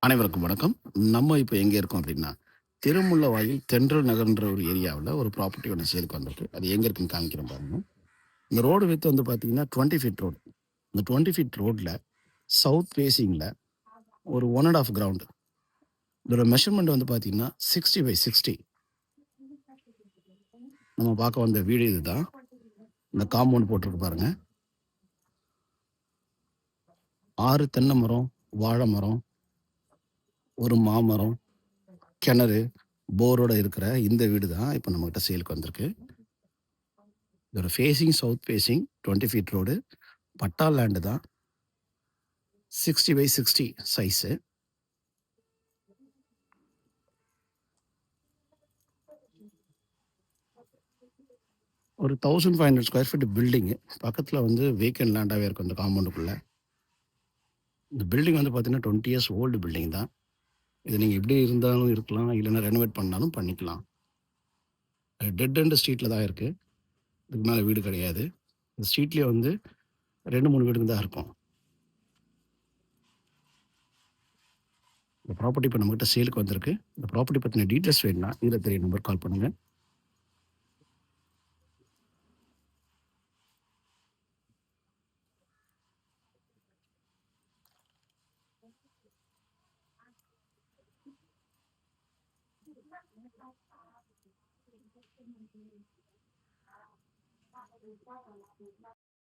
அனைவருக்கும் வணக்கம். நம்ம இப்ப எங்க இருக்கோம் அப்டின்னா, திருமுல்லவாயில் தென்றல் நகர்ன்ற ஒரு ஏரியாவுல ஒரு ப்ராப்பர்ட்டி ஒண்ணு சேலுக்கு வந்திருக்கு. அது எங்க இருக்குன்னு காமிக்கிறேன் பாருங்க. இந்த ரோடு விட்த் வந்து பார்த்தீங்கன்னா, 20 ஃபீட் ரோடு. இந்த 20 ஃபீட் ரோட்ல சவுத் ஃபேசிங்ல ஒரு 1 1/2 கிரவுண்ட். இதோட மெஷர்மென்ட் வந்து பார்த்தீங்கன்னா, 60/60. நம்ம பார்க்க வந்த வீடு இதுதான். இந்த காம்பவுண்ட் போட்டிருக்கு பாருங்க. 6 தென்னை மரம், வாழை மரம், ஒரு மாமரம், கிணறு, போரோட இருக்கிற இந்த வீடு தான் இப்ப நம்மகிட்ட சேலுக்கு வந்திருக்கு. இதோட facing south facing 20 feet road. Patta land தான். 60/60 சைஸு. ஒரு 1500 ஸ்கொயர் ஃபீட் பில்டிங்கு. பக்கத்துல வந்து வேக்கன்ட் லேண்டாவே இருக்கும் இந்த காம்பவுண்டுக்குள்ள. இந்த பில்டிங் வந்து பார்த்தீங்கன்னா, 20 இயர்ஸ் ஓல்டு பில்டிங் தான். இது நீங்க இப்படியே இருந்தாலும் இருக்கலாம். இல்லன்னா ரெனோவேட் பண்ணாலும் பண்ணிக்கலாம். டெட் எண்ட் ஸ்ட்ரீட்ல தான் இருக்கு. இதுக்கு மேல வீடு கிடையாது. இந்த ஸ்ட்ரீட்லயே வந்து 2, 3 வீடுங்க தான் இருக்கும். இந்த ப்ராப்பர்ட்டி இப்ப நம்மகிட்ட சேலுக்கு வந்திருக்கு. இந்த ப்ராப்பர்ட்டி பத்தின டீட்டெயில்ஸ் வேணும்னா, கீழ தெரிய நம்பருக்கு கால் பண்ணுங்க.